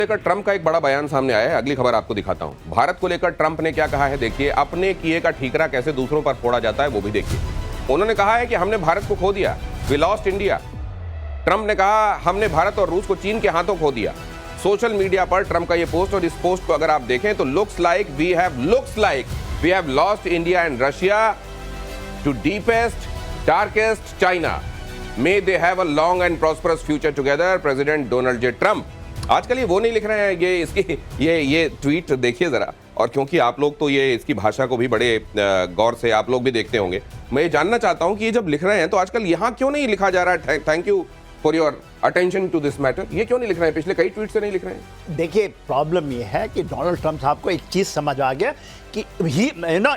लेकर ट्रंप का एक बड़ा बयान सामने आया है। अगली खबर आपको दिखाता हूं। भारत को लेकर ट्रंप ने क्या कहा है देखिए। अपने किए का ठीकरा कैसे दूसरों पर फोड़ा जाता है वो भी देखिए। उन्होंने कहा है कि हमने भारत को खो दिया, वी लॉस्ट इंडिया। ट्रंप ने कहा हमने भारत और रूस को चीन के हाथों खो दिया। सोशल मीडिया पर ट्रंप का ये पोस्ट, और इस पोस्ट को अगर आप देखें तो looks like we have lost India and Russia to deepest darkest China. May they have a long and prosperous future together, President Donald J Trump. आजकल ये वो नहीं लिख रहे हैं, ये इसकी ये ट्वीट देखिए जरा। और क्योंकि आप लोग तो ये इसकी भाषा को भी बड़े गौर से आप लोग भी देखते होंगे, मैं ये जानना चाहता हूं कि ये जब लिख रहे हैं तो आजकल यहाँ क्यों नहीं लिखा जा रहा है thank you for your attention to this matter, ये क्यों नहीं लिख रहे हैं? पिछले कई ट्वीट से नहीं लिख रहे हैं। देखिए प्रॉब्लम ये है कि डोनाल्ड ट्रंप साहब को एक चीज समझ आ गया कि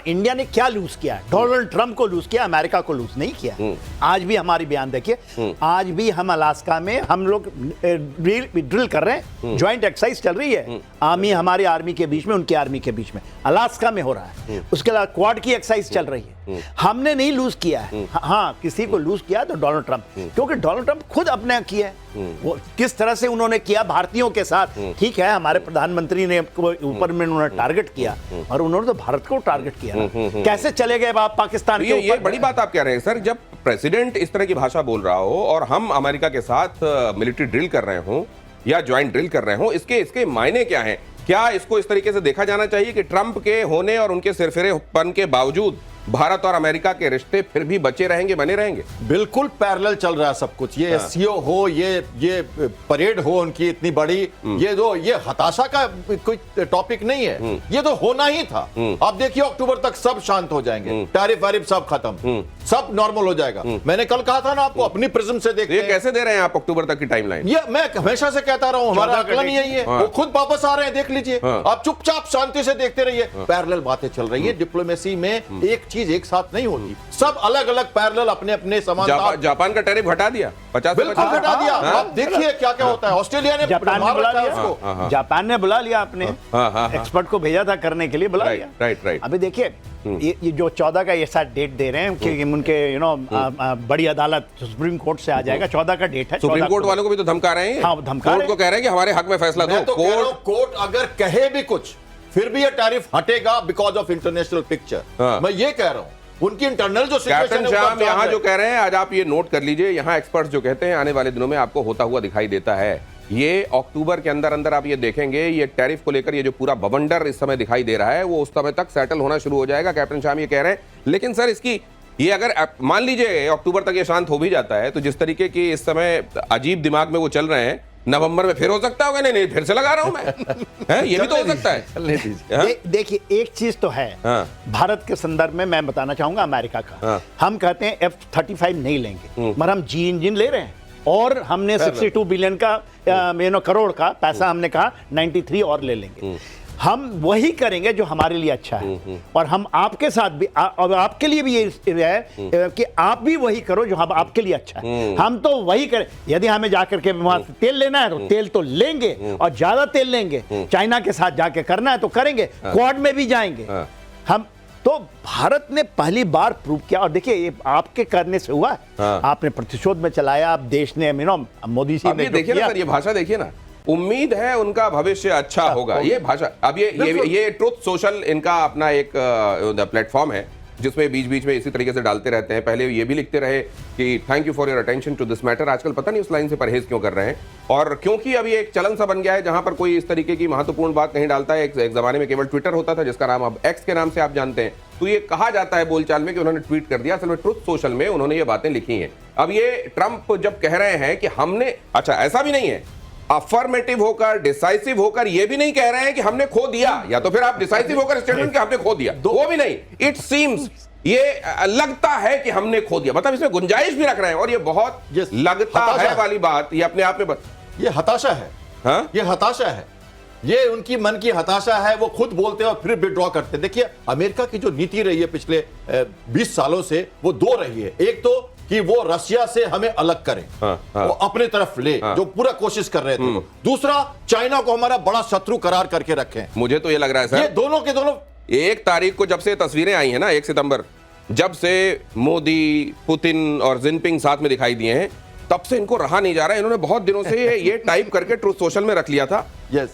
इंडिया ने क्या लूज किया है। डोनाल्ड ट्रंप को लूज किया, अमेरिका को लूज नहीं किया। आज भी हमारी बयान देखिए, आज भी हम अलास्का में हम लोग ड्रिल कर रहे हैं, ज्वाइंट एक्सरसाइज चल रही है। हमारी आर्मी के बीच में, उनकी आर्मी के बीच में, अलास्का में हो रहा है। उसके अलावा क्वाड की एक्सरसाइज चल रही है। हमने नहीं लूज किया है। हाँ, किसी को लूज किया तो डोनाल्ड ट्रंप, क्योंकि डोनाल्ड ट्रंप खुद अपने किया है। वो किस तरह से उन्होंने किया भारतीयों के साथ, ठीक है, हमारे प्रधानमंत्री ने ऊपर में उन्होंने टारगेट किया और उन्होंने तो भारत को टारगेट किया। कैसे चले गए आप पाकिस्तान के ऊपर? ये बड़ी बात आप कह रहे हैं सर। जब प्रेसिडेंट इस तरह की भाषा बोल रहा हो और हम अमेरिका के साथ मिलिट्री ड्रिल कर रहे हो या ज्वाइंट ड्रिल कर रहे हो, इसके मायने क्या हैं? क्या इसको इस तरीके से देखा जाना चाहिए कि ट्रंप के होने और उनके सिरफिरेपन के बावजूद भारत और अमेरिका के रिश्ते फिर भी बचे रहेंगे, बने रहेंगे? बिल्कुल पैरेलल चल रहा है सब कुछ। ये एससीओ हो, ये परेड हो उनकी इतनी बड़ी, ये हताशा का कोई टॉपिक नहीं है। ये तो होना ही था। आप देखिए अक्टूबर तक सब शांत हो जाएंगे, टैरिफ वैरिफ सब खत्म, सब नॉर्मल हो जाएगा। मैंने कल कहा था ना आपको, अपनी प्रिज्म से देखते हैं। कैसे दे रहे हैं आप अक्टूबर तक की टाइमलाइन? ये मैं हमेशा से कहता रहा हूं, हमारा आकलन यही है। वो खुद वापस आ रहे हैं, देख लीजिए। आप चुपचाप शांति से देखते रहिए। पैरेलल बातें चल रही है। डिप्लोमेसी में एक चीज एक साथ नहीं होती, सब अलग अलग पैरेलल अपने अपने समानता। जापान का टैरिफ हटा दिया, 50 बिल्कुल हटा दिया। आप देखिए क्या क्या होता है। ऑस्ट्रेलिया ने जापान ने बुला लिया, अपने एक्सपर्ट को भेजा था करने के लिए, बुला लिया। राइट। अभी देखिए ये जो 14 का ऐसा डेट दे रहे हैं कि उनके बड़ी अदालत सुप्रीम कोर्ट से आ जाएगा। 14 का डेट है। सुप्रीम कोर्ट वालों को भी तो धमका रहे हैं। हाँ, धमका कोर्ट को कह रहे हैं कि हमारे हक में फैसला दो। कोर्ट अगर कहे भी कुछ, फिर भी ये टैरिफ हटेगा बिकॉज ऑफ इंटरनेशनल पिक्चर। मैं ये कह रहा हूं, उनकी इंटरनल जो कैप्टन शाम यहाँ जो कह रहे हैं, आज आप ये नोट कर लीजिए, यहाँ एक्सपर्ट्स जो कहते हैं आने वाले दिनों में आपको होता हुआ दिखाई देता है। ये अक्टूबर के अंदर अंदर आप ये देखेंगे, ये टैरिफ को लेकर ये जो पूरा बवंडर इस समय दिखाई दे रहा है, वो उस समय तक सेटल होना शुरू हो जाएगा। कैप्टन शाम ये कह रहे हैं। लेकिन सर इसकी ये अगर मान लीजिए अक्टूबर तक ये शांत हो भी जाता है, तो जिस तरीके की इस समय अजीब दिमाग में वो चल रहे हैं, नवंबर में फिर हो सकता होगा। नहीं फिर से लगा रहा हूं मैं। ये भी तो हो सकता है। देखिए एक चीज तो है, भारत के संदर्भ में मैं बताना चाहूंगा अमेरिका का। हम कहते हैं F-35 नहीं लेंगे, मगर हम जी इंजन ले रहे हैं। और हमने 62 बिलियन का करोड़ का पैसा हमने कहा 93 और ले लेंगे। हम वही करेंगे जो हमारे लिए अच्छा है। और हम आपके साथ भी और आपके लिए भी ये है कि आप भी वही करो जो हम आपके लिए अच्छा है। हम तो वही करें। यदि हमें जाकर के वहां तेल लेना है तो तेल तो लेंगे, और ज्यादा तेल लेंगे। चाइना के साथ जाके करना है तो करेंगे, क्वाड में भी जाएंगे हम। तो भारत ने पहली बार प्रूव किया। और देखिए ये आपके करने से हुआ है। आपने प्रतिशोध में चलाया, आप देश ने मोदी जी ने देखिए ना सर, ये भाषा देखिए ना, उम्मीद है उनका भविष्य अच्छा होगा। ये भाषा अब ये ट्रुथ सोशल इनका अपना एक प्लेटफॉर्म है, जिसमें बीच बीच में इसी तरीके से डालते रहते हैं। पहले ये भी लिखते रहे कि thank you for your attention to this matter. आजकल पता नहीं उस लाइन से परहेज क्यों कर रहे हैं। और क्योंकि अभी एक चलन सा बन गया है जहां पर कोई इस तरीके की महत्वपूर्ण बात नहीं डालता है। एक जमाने में केवल ट्विटर होता था, जिसका नाम अब एक्स के नाम से आप जानते हैं। तो ये कहा जाता है बोलचाल में कि उन्होंने ट्वीट कर दिया। असल में ट्रुथ सोशल में उन्होंने ये बातें लिखी हैं। अब ये ट्रंप जब कह रहे हैं कि हमने, अच्छा ऐसा भी नहीं है, अफर्मेटिव होकर डिसाइसिव होकर ये भी नहीं कह रहे हैं कि हमने खो दिया, या तो फिर आप डिसाइसिव होकर स्टेटमेंट कि हमने खो दिया, वो भी नहीं। इट सीम्स, ये लगता है कि हमने खो दिया, मतलब इसमें गुंजाइश भी रख रहे हैं। और ये बहुत लगता है वाली बात, ये अपने आप में ये हताशा है। हाँ? ये हताशा है, ये उनकी मन की हताशा है। वो खुद बोलते हैं और फिर विड्रॉ करते हैं। देखिए अमेरिका की जो नीति रही है पिछले 20 सालों से, वो दो रही है। एक तो कि वो रशिया से हमें अलग करें, वो अपने तरफ ले, जो पूरा कोशिश कर रहे थे। दूसरा, चाइना को हमारा बड़ा शत्रु करार करके रखें। मुझे तो ये लग रहा है सर, ये दोनों के दोनों 1 तारीख को जब से तस्वीरें आई हैं ना, 1 सितंबर, जब से मोदी, पुतिन और जिनपिंग साथ में दिखाई दिए हैं, तब से इनको रहा नहीं जा रहा है। इन्होंने बहुत दिनों से ये टाइप करके ट्रूथ सोशल में रख लिया था।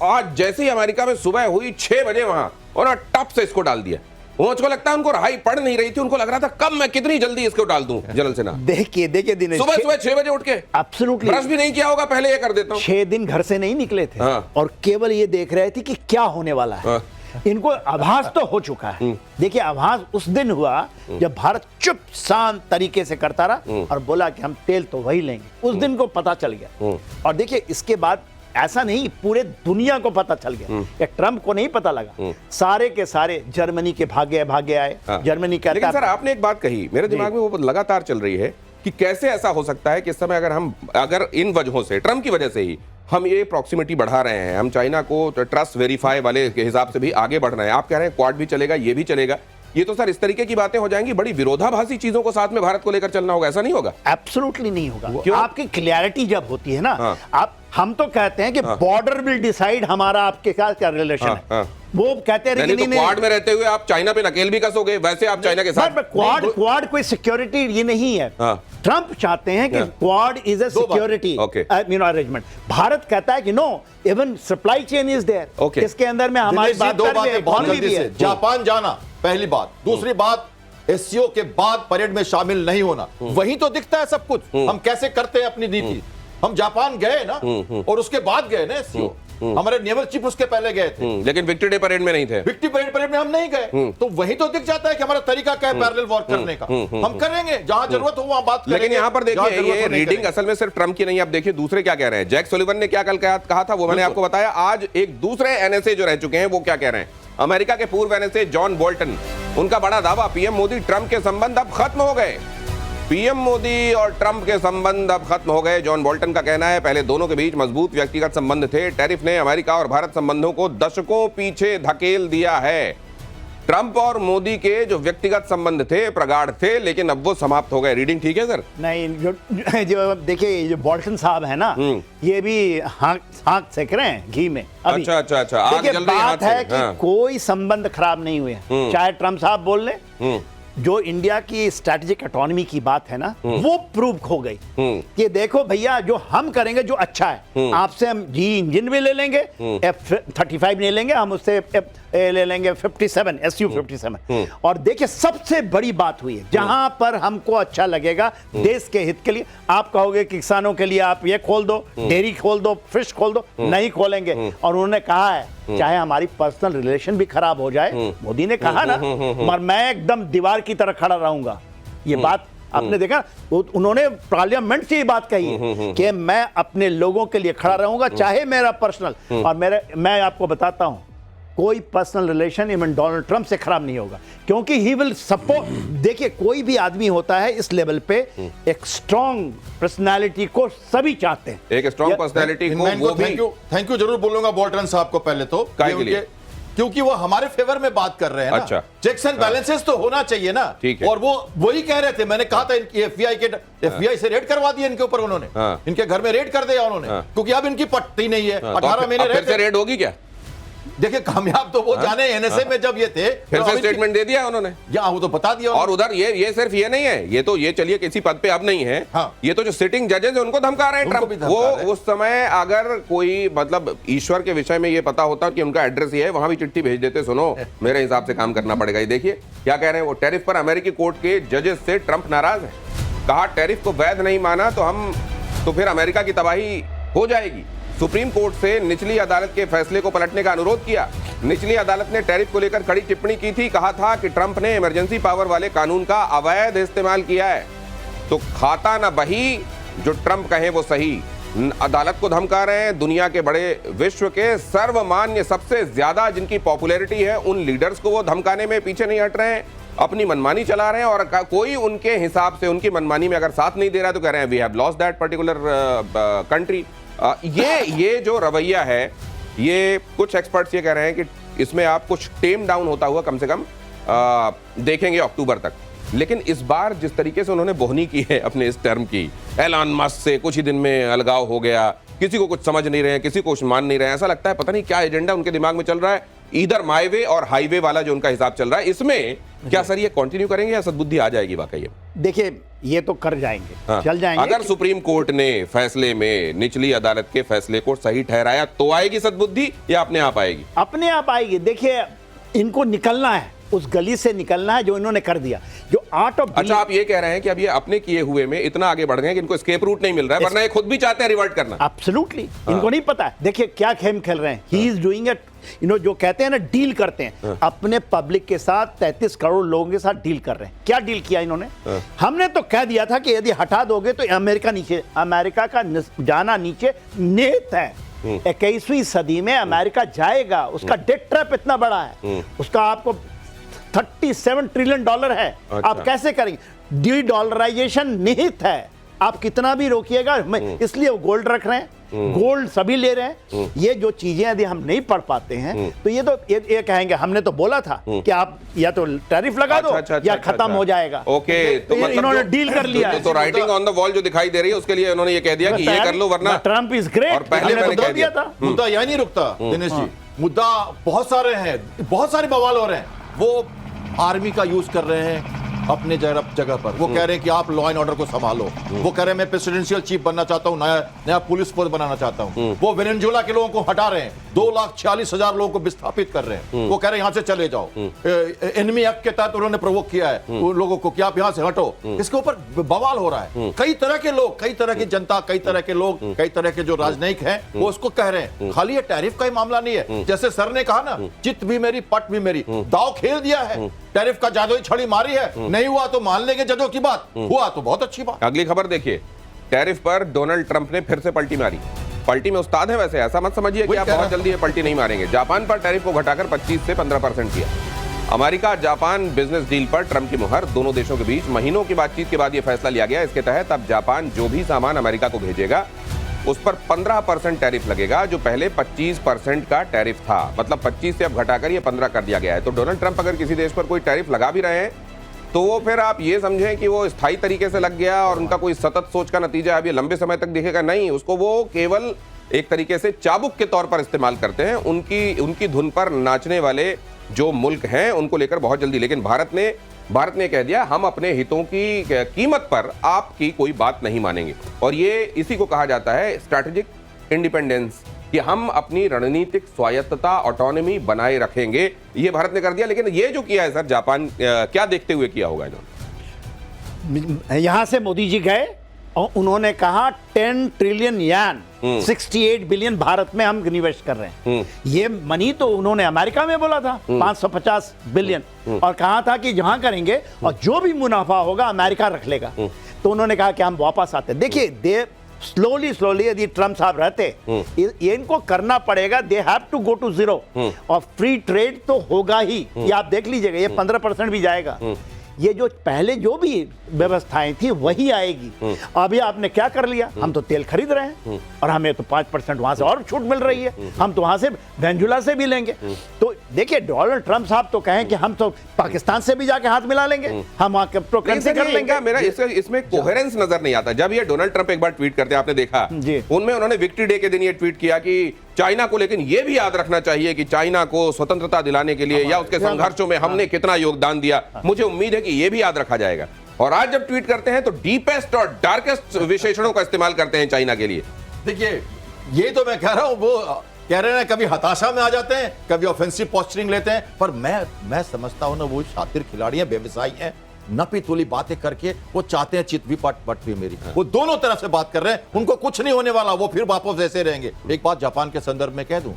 आज जैसे ही अमेरिका में सुबह हुई 6 बजे वहां और टप से इसको डाल दिया। मुझको लगता है उनको रहाई पड़ नहीं रही थी, उनको लग रहा था कब मैं कितनी जल्दी इसको डाल दूं जनरल सिन्हा। देखिए दिनेश, सुबह 6 बजे उठ के एब्सोल्युटली ब्रश भी नहीं किया होगा, पहले ये कर देता हूं। 6 दिन घर से नहीं निकले थे और केवल ये देख रहे थे कि क्या होने वाला है। इनको आभास तो हो चुका है। देखिए, आभास उस दिन हुआ जब भारत चुप शांत तरीके से करता रहा और बोला कि हम तेल तो वही लेंगे। उस दिन को पता चल गया। और देखिए, इसके बाद ऐसा नहीं, पूरे दुनिया को पता चल गया। ये ट्रंप को नहीं पता लगा, सारे के सारे जर्मनी के भागे आए। जर्मनी कहता है। लेकिन सर, आपने एक बात कही मेरे दिमाग में, वो लगातार चल रही है कि कैसे ऐसा हो सकता है कि इस समय अगर इन वजहों से, ट्रंप की वजह से ही हम ये प्रॉक्सिमिटी बढ़ा रहे हैं, हम चाइना को ट्रस्ट वेरीफाई वाले के हिसाब से भी आगे बढ़ रहे हैं। आप कह रहे हैं क्वाड भी चलेगा, ये भी चलेगा। ये तो सर इस तरीके की बातें हो जाएंगी, बड़ी विरोधाभासी चीजों को साथ में भारत को लेकर चलना होगा, ऐसा नहीं होगा? एब्सोल्युटली नहीं होगा। क्यों? आपकी क्लैरिटी जब होती है ना, हम तो कहते हैं कि बॉर्डर विल डिसाइड हमारा आपके साथ क्या रिलेशन है। वो कहते हैं कि क्वाड में रहते हुए आप चाइना पे नकेल भी कसोगे, वैसे आप चाइना के साथ। क्वाड कोई सिक्योरिटी ये नहीं है। ट्रंप चाहते हैं कि Quad is a security arrangement. Bharat कहता है कि no, even supply chain is there. इसके अंदर में हमारी दो बातें बहुत जल्दी से। जापान जाना पहली बात, दूसरी बात एससीओ के बाद परेड में शामिल नहीं होना। वहीं तो दिखता है सब कुछ, हम कैसे करते हैं अपनी नीति। हम जापान गए ना, और उसके बाद गए ना एससीओ। हमारे नेवल चीफ उसके पहले गए थे, लेकिन विक्ट्री डे परेड में नहीं थे। विक्ट्री परेड में हम नहीं गए। तो वही तो दिख जाता है कि हमारा तरीका क्या है पैरेलल वॉर करने का। हम करेंगे, जहां जरूरत हो वहां बात करेंगे। लेकिन यहाँ पर देखिए, ये रीडिंग असल में सिर्फ ट्रंप की नहीं, आप देखिए दूसरे क्या कह रहे हैं। जैक सुलिवन ने क्या कल कहा था, वो मैंने आपको बताया। आज एक दूसरे एनएसए जो रह चुके हैं, वो क्या कह रहे हैं। अमेरिका के पूर्व एनएसए जॉन बोल्टन, उनका बड़ा दावा, पीएम मोदी ट्रंप के संबंध अब खत्म हो गए। पीएम मोदी और ट्रंप के संबंध अब खत्म हो गए। जॉन बोल्टन का कहना है, पहले दोनों के बीच मजबूत व्यक्तिगत संबंध थे। टैरिफ ने अमेरिका और भारत संबंधों को दशकों पीछे धकेल दिया है। ट्रंप और मोदी के जो व्यक्तिगत संबंध थे प्रगाढ़ थे, लेकिन अब वो समाप्त हो गए। रीडिंग ठीक है सर? नहीं, जो देखिए, जो बोल्टन साहब है ना, ये भी हाँक सेक रहे हैं घी में अभी। अच्छा। देखिए, बात है कि कोई संबंध खराब नहीं हुए, चाहे ट्रंप साहब बोल ले। जो इंडिया की स्ट्रैटेजिक ऑटोनॉमी की बात है ना, वो प्रूव हो गई कि देखो भैया, जो हम करेंगे जो अच्छा है, आपसे हम जी इंजन भी ले लेंगे, F-35 नहीं लेंगे, हम उससे ले लेंगे 57 SU-57। और देखिए, सबसे बड़ी बात हुई है, जहां पर हमको अच्छा लगेगा देश के हित के लिए। आप कहोगे कि किसानों के लिए आप ये खोल दो, डेयरी खोल दो, फिश खोल दो, नहीं खोलेंगे। और उन्होंने कहा है, चाहे हमारी पर्सनल रिलेशन भी खराब हो जाए, मोदी ने कहा ना, मगर मैं एकदम दीवार की तरह खड़ा रहूंगा। ये बात आपने देखा, उन्होंने पार्लियामेंट से ये बात कही है कि मैं अपने लोगों के लिए खड़ा रहूंगा, चाहे मेरा पर्सनल। और मैं आपको बताता हूं, कोई personal relation even Donald Trump से खराब नहीं होगा, क्योंकि ही विल सपोर्ट। देखिए, कोई भी आदमी होता है इस लेवल पे, एक स्ट्रॉन्ग पर्सनालिटी को सभी चाहते हैं। एक स्ट्रॉन्ग पर्सनालिटी को वो भी थैंक यू जरूर बोलूंगा बोल्टन साहब को पहले तो, क्योंकि वो हमारे फेवर में बात कर रहे हैं ना। अच्छा। चेक्स एंड बैलेंसेस तो होना चाहिए ना। और वो वही कह रहे थे, मैंने कहा था इनकी एफबीआई से रेड करवा दिया इनके ऊपर उन्होंने। इनके घर में रेड कर दिया उन्होंने, क्योंकि अब इनकी पट्टी नहीं है। 18 महीने फिर से रेड होगी क्या? देखिए, कामयाब तो वो जाने एनएसए में जब ये थे, फिर से स्टेटमेंट दे दिया उन्होंने। वो तो बता दिया। और उधर ये सिर्फ ये नहीं है, ये तो ये चलिए किसी पद पे अब नहीं है। ये तो जो सिटिंग जजेस है उनको धमका रहे हैं ट्रंप। वो उस समय अगर कोई मतलब ईश्वर के विषय में ये पता होता कि उनका एड्रेस ये है, वहां भी चिट्ठी भेज देते, सुनो मेरे हिसाब से काम करना पड़ेगा। ये देखिए क्या कह रहे हैं वो। टैरिफ पर अमेरिकी कोर्ट के जजेस से ट्रंप नाराज है। कहा, टैरिफ को वैध नहीं माना तो फिर अमेरिका की तबाही हो जाएगी। सुप्रीम कोर्ट से निचली अदालत के फैसले को पलटने का अनुरोध किया। निचली अदालत ने टैरिफ को लेकर कड़ी टिप्पणी की थी। कहा था कि ट्रंप ने इमरजेंसी पावर वाले कानून का अवैध इस्तेमाल किया है। तो खाता ना बही, जो ट्रंप कहे वो सही। अदालत को धमका रहे हैं। दुनिया के बड़े, विश्व के सर्वमान्य, सबसे ज्यादा जिनकी पॉपुलैरिटी है, उन लीडर्स को वो धमकाने में पीछे नहीं हट रहे हैं। अपनी मनमानी चला रहे हैं और कोई उनके हिसाब से उनकी मनमानी में अगर साथ नहीं दे रहा तो कह रहे हैं we have lost that particular country. ये जो रवैया है, ये कुछ एक्सपर्ट्स ये कह रहे हैं कि इसमें आप कुछ टेम डाउन होता हुआ कम से कम देखेंगे अक्टूबर तक। लेकिन इस बार जिस तरीके से उन्होंने बोहनी की है अपने इस टर्म की, एलन मस्क से कुछ ही दिन में अलगाव हो गया, किसी को कुछ समझ नहीं रहे हैं, किसी को कुछ मान नहीं रहे हैं, ऐसा लगता है पता नहीं क्या एजेंडा उनके दिमाग में चल रहा है। इधर माई वे और हाईवे वाला जो उनका हिसाब चल रहा है, इसमें क्या सर ये कंटिन्यू करेंगे या सद्बुद्धि आ जाएगी वाकई? देखिए ये तो कर जाएंगे, हाँ। चल जाएंगे। अगर सुप्रीम कोर्ट ने फैसले में निचली अदालत के फैसले को सही ठहराया तो आएगी सद्बुद्धि या अपने आप आएगी? अपने आप आएगी। देखिए इनको निकलना है, उस गली से निकलना है जो इन्होंने कर दिया, जो आर्ट ऑफ। अच्छा, आप ये कह रहे हैं कि अब ये अपने किए हुए में इतना आगे बढ़ गए कि इनको एस्केप रूट नहीं मिल रहा है, वरना ये खुद भी चाहते हैं रिवर्ट करना। एब्सोल्युटली, इनको नहीं पता है। देखिए क्या खेल खेल रहे हैं। ही इज डूइंग इट, जो कहते हैं ना डील करते हैं, अपने पब्लिक के साथ 33 करोड़ लोगों के साथ डील कर रहे हैं। क्या डील किया इन्होंने? हमने तो कह दिया था कि यदि हटा दोगे तो अमेरिका का जाना नीचे निहित है। 21वीं सदी में अमेरिका जाएगा, उसका डेट ट्रैप इतना बड़ा है, उसका आपको $37 ट्रिलियन है। अच्छा। आप कैसे करेंगे? डी डॉलराइजेशन निहित है, आप कितना भी रोकिएगा। इसलिए वो गोल्ड रख रहे हैं, गोल्ड सभी ले रहे हैं। ये जो चीजें यदि हम नहीं पढ़ पाते हैं तो ये कहेंगे हमने तो बोला था कि आप या तो टैरिफ लगा दो या खत्म हो जाएगा। ओके, तो मतलब इन्होंने डील कर लिया है। तो राइटिंग ऑन द वॉल जो दिखाई दे रही है उसके लिए उन्होंने ये कह दिया कि ये कर लो, वरना ट्रम्प इज ग्रेट। और पहले मैंने तो कह दिया था। मुद्दा यही नहीं रुकता दिनेश जी, मुद्दा बहुत सारे हैं, बहुत सारे बवाल हो रहे हैं। वो आर्मी का यूज कर रहे हैं अपने जगह पर। वो कह रहे हैं कि आप लॉ एंड ऑर्डर को संभालो। वो कह रहे हैं मैं प्रेसिडेंशियल चीफ बनना चाहता हूं, नया पुलिस फोर्स बनाना चाहता हूं। वो वेनेजुएला के लोगों को हटा रहे हैं, 2,46,000 लोगों को विस्थापित कर रहे हैं। वो कह रहे हैं यहां से चले जाओ। एनिमी एक्ट के तहत उन्होंने प्रोवोक किया है उन लोगों को कि आप यहां से हटो। इसके ऊपर बवाल हो रहा है। कई तरह के लोग, कई तरह की जनता, कई तरह के लोग, कई तरह के जो राजनयिक हैं वो उसको कह रहे हैं। खाली ये टैरिफ का ही मामला नहीं है। जैसे सर ने कहा ना, चित भी मेरी पट भी मेरी, दाव खेल दिया है, टैरिफ का जादुई छड़ी मारी है। नहीं हुआ तो मान लेंगे जजों की बात, हुआ तो बहुत अच्छी बात। अगली खबर देखिए, टैरिफ पर डोनाल्ड ट्रंप ने फिर से पलटी मारी। पलटी में उस्ताद है वैसे, ऐसा मत समझिए कि आप बहुत जल्दी ये पलटी नहीं मारेंगे। जापान पर टैरिफ को घटाकर 25 से 15% किया। अमेरिका जापान बिजनेस डील पर ट्रंप की मुहर। दोनों देशों के बीच महीनों की बातचीत के बाद यह फैसला लिया गया। इसके तहत अब जापान जो भी सामान अमेरिका को भेजेगा उस पर 15% टैरिफ लगेगा, जो पहले 25% का टैरिफ था। मतलब 25 से अब घटाकर ये 15 कर दिया गया है। तो डोनाल्ड ट्रंप अगर किसी देश पर कोई टैरिफ लगा भी रहे हैं तो वो फिर आप ये समझें कि वो स्थायी तरीके से लग गया और उनका कोई सतत सोच का नतीजा अभी लंबे समय तक दिखेगा। नहीं, उसको वो केवल एक तरीके से चाबुक के तौर पर इस्तेमाल करते हैं। उनकी धुन पर नाचने वाले जो मुल्क हैं उनको लेकर बहुत जल्दी। लेकिन भारत ने कह दिया हम अपने हितों की कीमत पर आपकी कोई बात नहीं मानेंगे। और ये इसी को कहा जाता है स्ट्रैटेजिक इंडिपेंडेंस, कि हम अपनी रणनीतिक स्वायत्तता, ऑटोनॉमी बनाए रखेंगे। ये भारत ने कर दिया। लेकिन ये जो किया है सर जापान, क्या देखते हुए किया होगा इन्होंने? यहां से मोदी जी गए और उन्होंने कहा 10 ट्रिलियन यान, 68 बिलियन भारत में हम निवेश कर रहे हैं। ये मनी तो उन्होंने अमेरिका में बोला था 550 बिलियन, और कहा था कि जहां करेंगे और जो भी मुनाफा होगा अमेरिका रख लेगा। तो उन्होंने कहा कि हम वापस आते। देखिए स्लोली यदि ट्रम्प साहब रहते, ये इनको करना पड़ेगा। They have to go to zero, और फ्री ट्रेड तो होगा ही। ये आप देख लीजिएगा, ये 15% भी जाएगा। ये जो पहले जो भी व्यवस्थाएं थी वही आएगी। अभी आपने क्या कर लिया, हम तो तेल खरीद रहे हैं और हमें तो 5% वहां से और छूट मिल रही है। हम तो वहां से वेनेजुएला से भी लेंगे। तो देखिए डोनाल्ड ट्रंप साहब तो कहें कि हम तो पाकिस्तान से भी जाके हाथ मिला लेंगे, हम वहां करेंसी कर लेंगे। मेरा इसमें कोहेरेंस नजर नहीं आता। जब ये डोनाल्ड ट्रंप एक बार ट्वीट करते हैं, आपने देखा उनमें उन्होंने विक्ट्री डे के दिन ये ट्वीट किया कि चाइना को, लेकिन ये भी याद रखना चाहिए कि चाइना को स्वतंत्रता दिलाने के लिए या उसके संघर्षों में हमने कितना योगदान दिया। मुझे उम्मीद है कि ये भी याद रखा जाएगा। और आज जब ट्वीट करते हैं तो डीपेस्ट और डार्केस्ट विशेषणों का इस्तेमाल करते हैं चाइना के लिए। देखिए ये तो मैं कह रहा हूं, वो कह रहे हैं कभी हताशा में आ जाते हैं, कभी ऑफेंसिव पोस्चरिंग लेते हैं। पर मैं समझता हूं ना, वो शातिर खिलाड़ी हैं, व्यवसायी हैं, नपी तुली बातें करके वो चाहते हैं चित भी पट भी मेरी। वो दोनों तरफ से बात कर रहे हैं, उनको कुछ नहीं होने वाला, वो फिर वापस ऐसे रहेंगे। एक बात जापान के संदर्भ में कह दूं,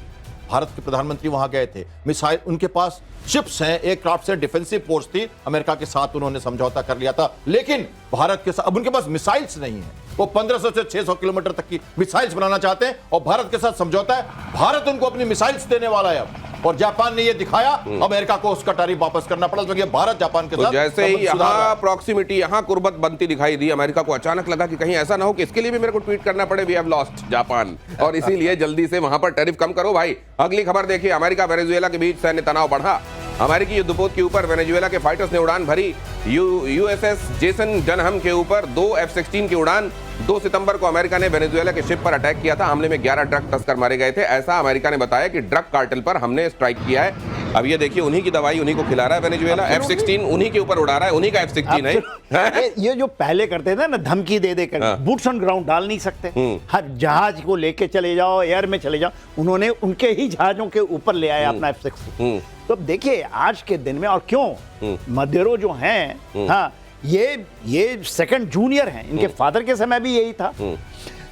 भारत के प्रधानमंत्री वहां गए थे, मिसाइल उनके पास शिप्स हैं, एयरक्राफ्ट से, डिफेंसिव फोर्स थी, अमेरिका के साथ उन्होंने समझौता कर लिया था। लेकिन भारत के साथ अब उनके पास मिसाइल्स नहीं है। वो 1500 से 600 किलोमीटर तक की मिसाइल्स बनाना चाहते हैं और भारत के साथ समझौता है। भारत उनको अपनी मिसाइल्स देने वाला है अब, और जापान ने ये दिखाया, अमेरिका को उसका टैरिफ वापस करना पड़ा, क्योंकि भारत जापान के साथ जैसे ही यहाँ प्रॉक्सिमिटी, यहाँ कुर्बत बनती दिखाई दी, अमेरिका को अचानक लगा कि कहीं ऐसा ना हो कि इसके लिए भी मेरे को ट्वीट करना पड़े, वी हैव लॉस्ट जापान, और इसीलिए जल्दी से वहां पर टैरिफ कम करो भाई। अगली खबर देखिए, अमेरिका वेनेजुएला के बीच सैन्य तनाव बढ़ा। अमेरिकी युद्धपोत के ऊपर वेनेजुएला के फाइटर्स ने उड़ान भरी। यूएसएस जेसन डनहम के ऊपर 2 F-16 की उड़ान। 2 सितंबर को अमेरिका ने वेनेजुएला के शिप पर अटैक किया था। हमले में 11 ड्रग तस्कर मारे गए थे। ऐसा अमेरिका ने बताया कि ड्रग कार्टेल पर हमने स्ट्राइक किया है। अब ये देखिए उन्हीं की दवाई उन्हीं को खिला रहा है वेनेजुएला, F-16 उन्हीं के ऊपर उड़ा रहा है, उन्हीं का F-16 है। ये जो पहले करते थे ना धमकी दे देकर, बूट्स ऑन ग्राउंड डाल नहीं सकते, हर जहाज को लेके चले जाओ, एयर में चले जाओ, उन्होंने उनके ही जहाजों के ऊपर ले आया अपना F-16। तो देखिए आज के दिन में, और क्यों मदेरो जो हैं, हाँ ये सेकंड जूनियर हैं, इनके फादर के समय भी यही था।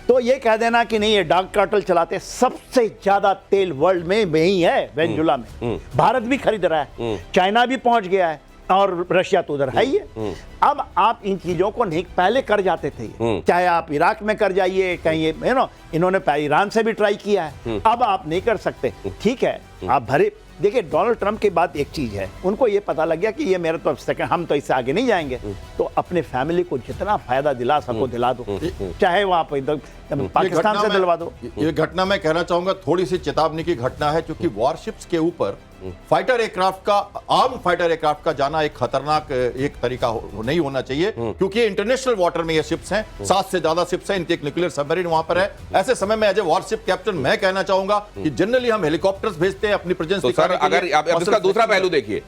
तो ये कह देना कि नहीं ये डार्क कार्टेल चलाते, सबसे ज्यादा तेल वर्ल्ड में वही है वेनेजुएला में। भारत भी खरीद रहा है, चाइना भी पहुंच गया है, और रशिया तो उधर है ही है। अब आप इन चीजों को नहीं पहले कर जाते थे, चाहे आप इराक में कर जाइए, कहीं इन्होंने ईरान से भी ट्राई किया है, अब आप नहीं कर सकते। ठीक है, आप भरे देखिए डोनाल्ड ट्रंप के बाद एक चीज है, उनको ये पता लग गया कि ये मेरा तो सेकंड, हम तो इससे आगे नहीं जाएंगे, तो अपने फैमिली को जितना फायदा दिला सको दिला दो, चाहे वहां पर पाकिस्तान से दिलवा दो। ये घटना मैं कहना चाहूंगा थोड़ी सी चेतावनी की घटना है, क्योंकि वॉरशिप्स के ऊपर फाइटर एयरक्राफ्ट का, आर्म फाइटर एयरक्राफ्ट का जाना एक खतरनाक एक तरीका नहीं होना चाहिए, क्योंकि इंटरनेशनल वाटर में ये शिप्स हैं, 7 से ज्यादा शिप्स हैं, इनके एक न्यूक्लियर सबमरीन वहां पर है। ऐसे समय में एज ए वॉरशिप कैप्टन मैं कहना चाहूंगा कि जनरली हम हेलीकॉप्टर्स भेजते हैं अपनी प्रेजेंस तो सर अगर आप इसका दूसरा पहलू देखिए,